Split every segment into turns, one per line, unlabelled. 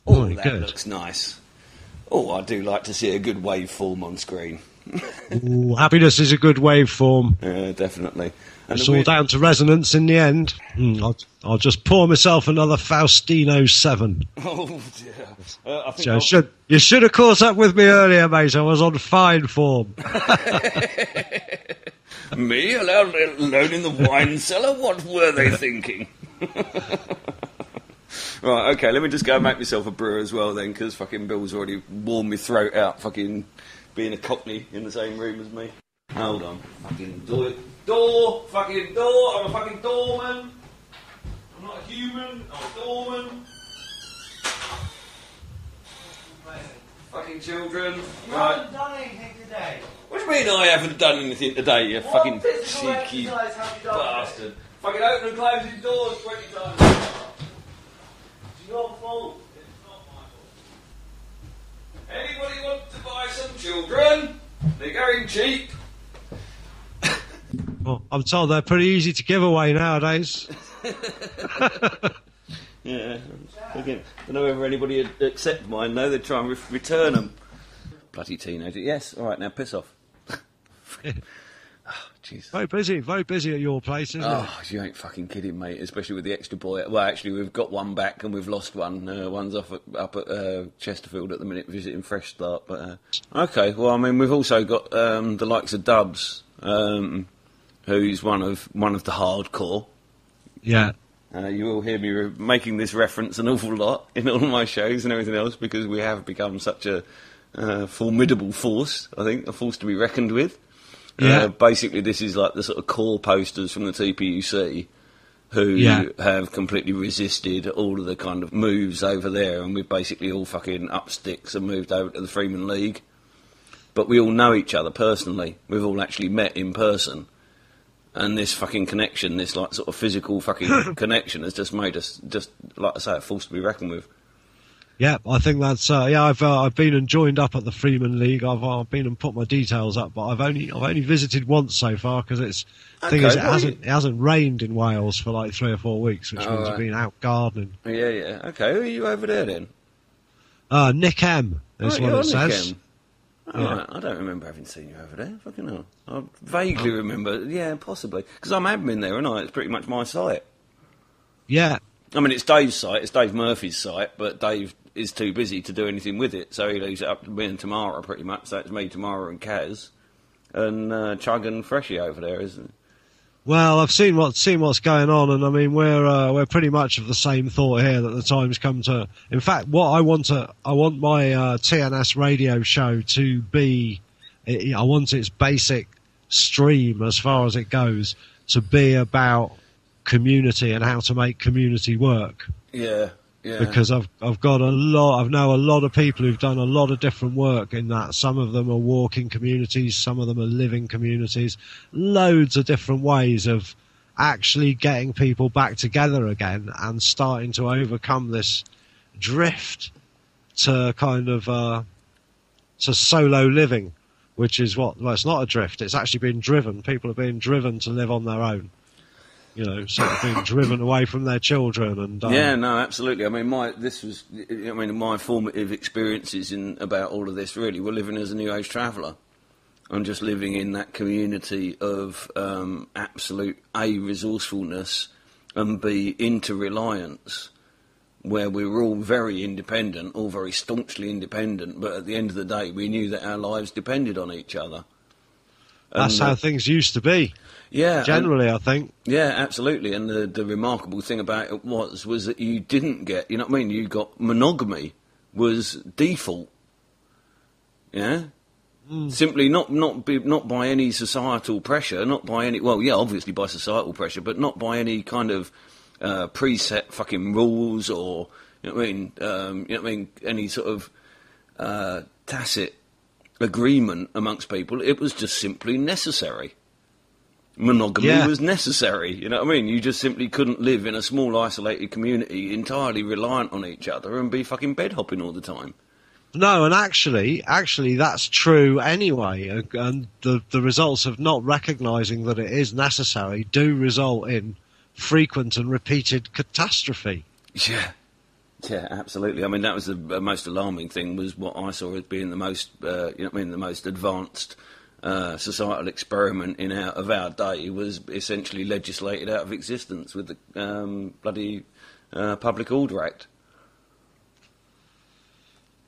Oh,
Oh,
that
good.
looks nice. Oh, I do like to see a good waveform on screen.
Ooh, happiness is a good waveform.
Definitely. And
It's all down to resonance in the end. I'll just pour myself another Faustino 7.
Oh, dear. I think
You should have caught up with me earlier, mate. I was on fine form.
Me alone in the wine cellar? What were they thinking? Right, okay, let me just go and make myself a brew as well then, because fucking Bill's already worn my throat out, fucking being a cockney in the same room as me. Hold on. Fucking fucking door, I'm a fucking doorman. I'm not a human, I'm a doorman. Fucking children.
You haven't done anything today.
What do you mean I haven't done anything today, you fucking cheeky bastard? Fucking open and close his doors 20 times. It's your fault. It's not my fault. Anybody want to buy some children? They're going cheap.
Well, I'm told they're pretty easy to give away nowadays.
Yeah. Again, I don't know whether anybody would accept mine, though. They'd try and return them. Bloody teenager. Yes, all right, now piss off. Oh, Jesus.
Very busy at your place, isn't it?
Oh, you ain't fucking kidding, mate, especially with the extra boy. Well, actually, we've got one back and we've lost one. One's up at Chesterfield at the minute visiting Fresh Start. But okay, well, I mean, we've also got the likes of Dubs, who's one of the hardcore.
Yeah.
You will hear me making this reference an awful lot in all my shows and everything else because we have become such a formidable force, I think, a force to be reckoned with.
Yeah.
Basically, this is like the sort of core posters from the TPUC who have completely resisted all of the kind of moves over there, and we've basically all fucking up sticks and moved over to the Freeman League. But we all know each other personally. We've all actually met in person. And this fucking connection, this like sort of physical fucking connection has just made us, just like I say, a force to be reckoned with. Yeah,
I think that's I've been and joined up at the Freeman League. I've been and put my details up, but I've only visited once so far because it hasn't rained in Wales for like 3 or 4 weeks, which means I've been out gardening.
Yeah. Okay, who are you over there then?
Nick M. is what it says.
M. Oh, right. I don't remember having seen you over there. Fucking hell. I vaguely remember. Yeah, possibly. Because I'm admin there, and it's pretty much my site.
Yeah.
I mean, it's Dave's site. It's Dave Murphy's site, but Dave is too busy to do anything with it, so he leaves it up to me and Tamara, pretty much. So it's me, Tamara, and Kaz, and Chug and Freshie over there, isn't it?
Well, I've seen what's going on, and I mean we're pretty much of the same thought here that the time's come to. In fact, what I want my TNS radio show to be, I want its basic stream as far as it goes to be about community and how to make community work.
Yeah.
Because I know a lot of people who've done a lot of different work in that. Some of them are walking communities, some of them are living communities. Loads of different ways of actually getting people back together again and starting to overcome this drift to kind of to solo living, which is it's not a drift. It's actually being driven. People are being driven to live on their own. You know, sort of being driven away from their children, and
yeah, no, absolutely. I mean, my formative experiences about all of this really were living as a New Age traveller, and just living in that community of absolute resourcefulness and interreliance, where we were all very independent, all very staunchly independent, but at the end of the day, we knew that our lives depended on each other.
That's how things used to be.
Yeah,
generally, I think.
Yeah, absolutely. And the remarkable thing about it was that you didn't get, you know what I mean? You got monogamy was default. Yeah, simply not by any societal pressure, not by any. Well, yeah, obviously by societal pressure, but not by any kind of preset fucking rules or you know what I mean. Any sort of tacit agreement amongst people. It was just simply necessary. Monogamy was necessary, you know what I mean? You just simply couldn't live in a small, isolated community entirely reliant on each other and be fucking bed-hopping all the time.
No, and actually that's true anyway, and the results of not recognising that it is necessary do result in frequent and repeated catastrophe.
Yeah. Yeah, absolutely. I mean, that was the most alarming thing, was what I saw as being the most, the most advanced societal experiment of our day was essentially legislated out of existence with the bloody Public Order Act.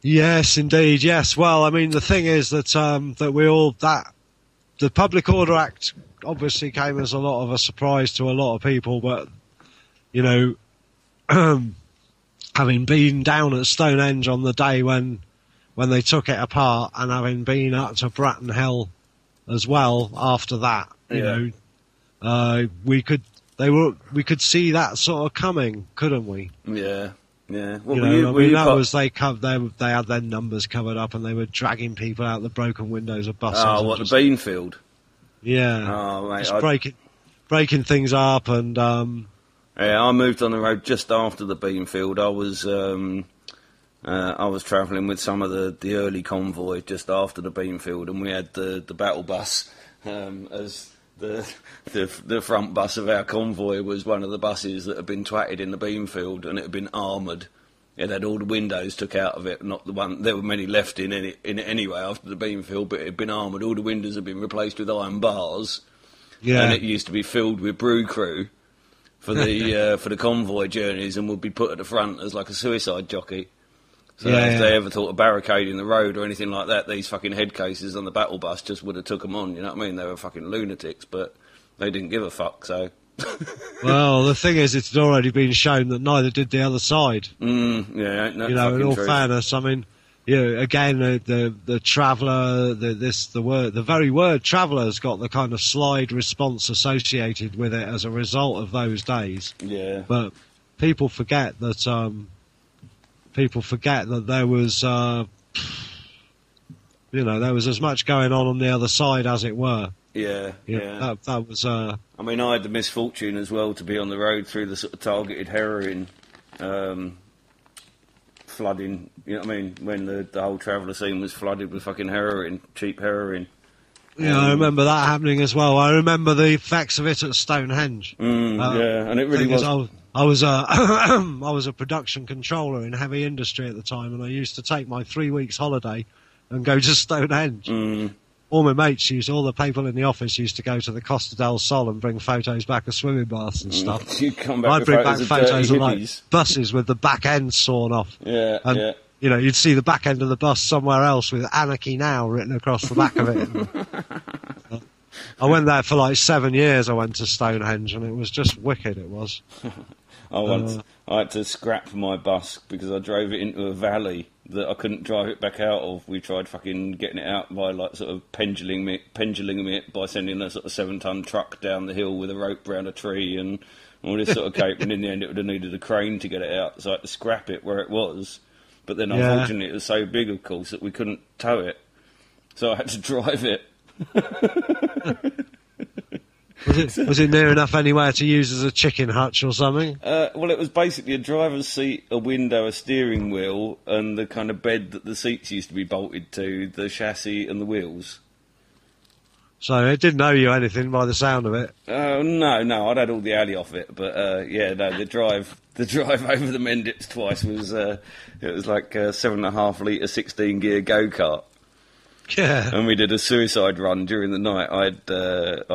Yes, indeed. Yes. Well, I mean, the thing is that the Public Order Act obviously came as a lot of a surprise to a lot of people, but having been down at Stonehenge on the day when they took it apart, and having been up to Bratton Hill as well after that, we could see that sort of coming, couldn't we?
Yeah. Yeah.
Well, they had their numbers covered up, and they were dragging people out the broken windows of buses.
Oh, what, the Beanfield?
Yeah.
Oh, mate.
Just breaking things up, and
yeah, I moved on the road just after the Beanfield. I was travelling with some of the early convoy just after the Beanfield, and we had the battle bus as the front bus of our convoy was one of the buses that had been twatted in the Beanfield, and it had been armoured. It had all the windows took out of it, not the one. There were many left in it anyway after the Beanfield, but it had been armoured. All the windows had been replaced with iron bars, and it used to be filled with brew crew for the convoy journeys, and would be put at the front as like a suicide jockey. So if they ever thought of barricading the road or anything like that, these fucking head cases on the battle bus just would have took them on, you know what I mean? They were fucking lunatics, but they didn't give a fuck, so...
Well, the thing is, it's already been shown that neither did the other side.
Yeah, no,
in all fairness, I mean, again, the traveller, the very word traveller's got the kind of slide response associated with it as a result of those days.
Yeah.
But people forget that there was, there was as much going on the other side as it were.
Yeah.
That was.
I mean, I had the misfortune as well to be on the road through the sort of targeted heroin flooding. You know what I mean? When the whole traveller scene was flooded with fucking heroin, cheap heroin.
Yeah, I remember that happening as well. I remember the effects of it at Stonehenge.
Yeah, and it really was.
I was a production controller in heavy industry at the time, and I used to take my 3 weeks holiday and go to Stonehenge. All my mates all the people in the office used to go to the Costa del Sol and bring photos back of swimming baths and stuff.
You'd come back
I'd bring back photos of like
hippies.
buses with the back end sawn off.
Yeah,
and, you'd see the back end of the bus somewhere else with Anarchy Now written across the back of it. I went there for like 7 years. I went to Stonehenge, and it was just wicked. It was.
I had to scrap my bus because I drove it into a valley that I couldn't drive it back out of. We tried fucking getting it out by like sort of pendulum it by sending a sort of 7-ton truck down the hill with a rope round a tree and all this sort of cape. And in the end, it would have needed a crane to get it out, so I had to scrap it where it was. But then, unfortunately, it was so big, of course, that we couldn't tow it, so I had to drive it.
Was it near enough anywhere to use as a chicken hutch or something?
Well, it was basically a driver's seat, a window, a steering wheel, and the kind of bed that the seats used to be bolted to, the chassis and the wheels.
So it didn't owe you anything by the sound of it?
No, I'd had all the alley off it, but the drive over the Mendips twice was it was like a 7.5 litre 16-gear go-kart.
Yeah.
And we did a suicide run during the night. I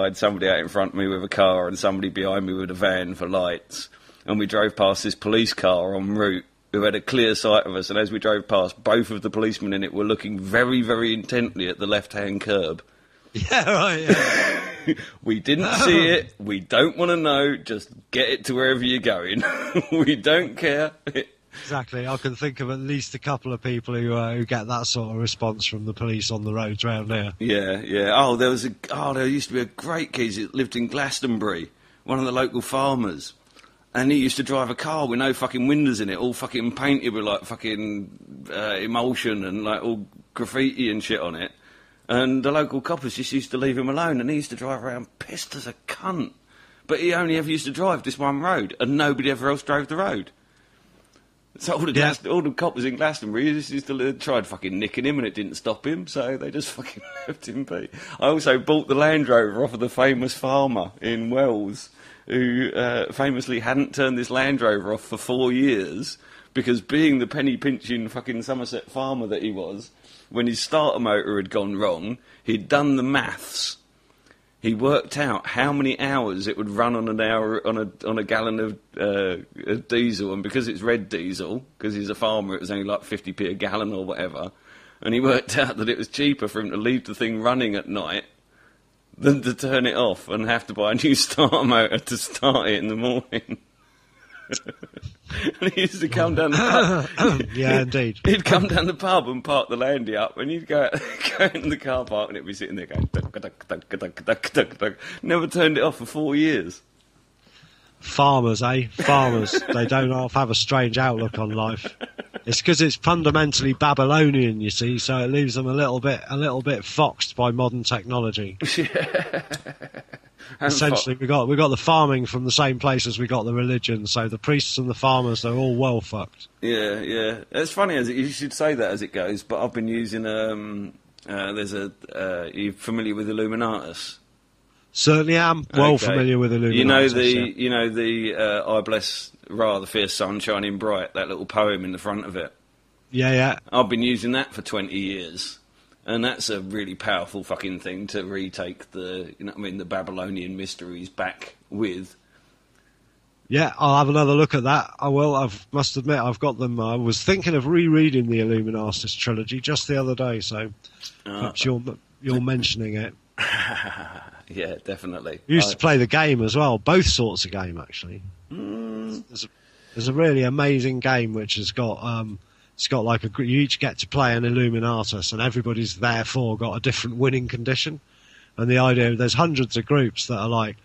had somebody out in front of me with a car and somebody behind me with a van for lights. And we drove past this police car en route who had a clear sight of us. And as we drove past, both of the policemen in it were looking very, very intently at the left-hand curb.
Yeah, right, yeah.
We didn't see it. We don't want to know. Just get it to wherever you're going. We don't care.
Exactly. I can think of at least a couple of people who get that sort of response from the police on the roads round here.
Yeah. Oh, there used to be a great kid that lived in Glastonbury, one of the local farmers, and he used to drive a car with no fucking windows in it, all fucking painted with like fucking emulsion and like all graffiti and shit on it. And the local coppers just used to leave him alone, and he used to drive around pissed as a cunt. But he only ever used to drive this one road, and nobody ever else drove the road. So all the coppers in Glastonbury used to tried fucking nicking him, and it didn't stop him, so they just fucking left him be. I also bought the Land Rover off of the famous farmer in Wells, who famously hadn't turned this Land Rover off for 4 years because being the penny-pinching fucking Somerset farmer that he was, when his starter motor had gone wrong, he'd done the maths. He worked out how many hours it would run on an hour on a gallon of diesel, and because it's red diesel, because he's a farmer, it was only like 50p a gallon or whatever, and he worked out that it was cheaper for him to leave the thing running at night than to turn it off and have to buy a new starter motor to start it in the morning. And he used to come down the pub.
Yeah, indeed.
He'd come down the pub and park the Landy up, and he'd go in the car park, and it'd be sitting there going duck, duck, duck, duck, duck, duck, duck. Never turned it off for 4 years.
Farmers, eh? Farmers. They don't have a strange outlook on life. It's because it's fundamentally Babylonian, you see, so it leaves them a little bit foxed by modern technology.
Yeah.
Essentially, we got the farming from the same place as we got the religion. So the priests and the farmers, they're all well fucked.
Yeah, yeah. It's funny you should say that as it goes. But I've been using you're familiar with Illuminatus?
Certainly am well familiar with Illuminatus.
You know the I bless Ra, the fierce sun shining bright. That little poem in the front of it.
Yeah, yeah.
I've been using that for 20 years. And that's a really powerful fucking thing to retake the Babylonian mysteries back with.
Yeah, I'll have another look at that. I will. I must admit, I've got them. I was thinking of rereading the Illuminatus trilogy just the other day, so perhaps you're mentioning it.
Yeah, definitely.
We used to play the game as well, both sorts of game, actually. There's a really amazing game which has got... it's got like you each get to play an Illuminatus, and everybody's therefore got a different winning condition. And the idea, there's hundreds of groups that are like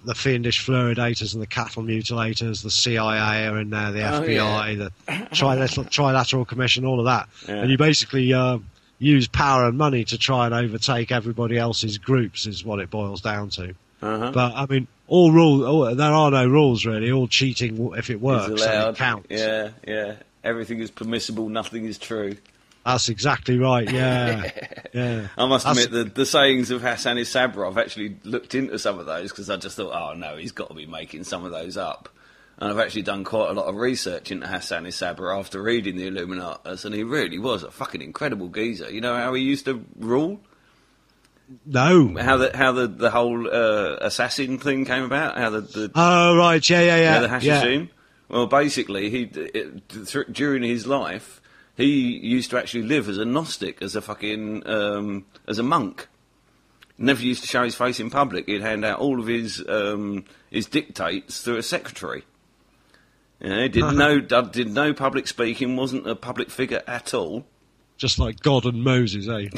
the fiendish fluoridators and the cattle mutilators, the CIA are in there, the FBI, the Trilateral Commission, all of that. Yeah. And you basically use power and money to try and overtake everybody else's groups, is what it boils down to. Uh-huh. But I mean, there are no rules really. All cheating, if it works, and it counts.
Yeah, yeah. Everything is permissible, nothing is true.
That's exactly right, yeah. Yeah.
I must admit, the sayings of Hassan Sabra, I've actually looked into some of those because I just thought, oh no, he's got to be making some of those up. And I've actually done quite a lot of research into Hassan Sabra after reading the Illuminatus, and he really was a fucking incredible geezer. You know how he used to rule?
No.
How the whole assassin thing came about?
Oh, right, yeah.
The Hashishim? Yeah. Well, basically, during his life, he used to actually live as a Gnostic, as a monk. Never used to show his face in public. He'd hand out all of his dictates through a secretary. Yeah, did no public speaking, wasn't a public figure at all.
Just like God and Moses, eh?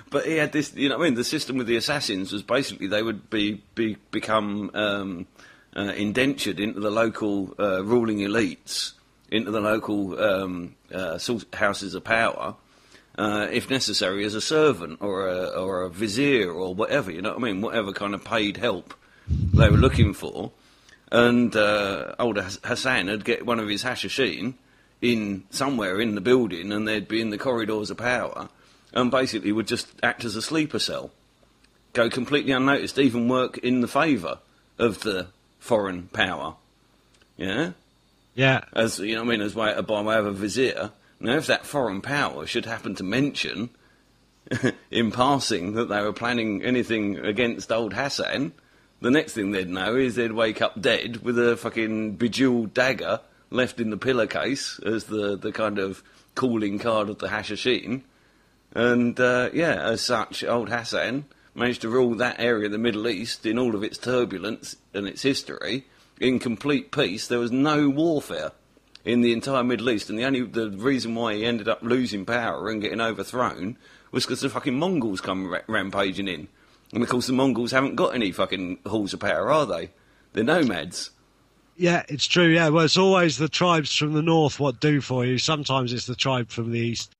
But he had this, the system with the assassins was basically they would become indentured into the local ruling elites, into the local houses of power, if necessary, as a servant or a vizier or whatever, whatever kind of paid help they were looking for. And old Hassan would get one of his Hashashin in somewhere in the building, and they'd be in the corridors of power, and basically would just act as a sleeper cell, go completely unnoticed, even work in the favour of the foreign power, yeah, as by way of a vizier. Now, if that foreign power should happen to mention in passing that they were planning anything against old Hassan, the next thing they'd know is they'd wake up dead with a fucking bejewelled dagger left in the pillowcase as the kind of calling card of the Hashashin. And as such, old Hassan managed to rule that area of the Middle East in all of its turbulence and its history in complete peace. There was no warfare in the entire Middle East, and the reason why he ended up losing power and getting overthrown was because the fucking Mongols come rampaging in. And of course the Mongols haven't got any fucking halls of power, are they? They're nomads.
Yeah, it's true, yeah. Well, it's always the tribes from the north what do for you. Sometimes it's the tribe from the east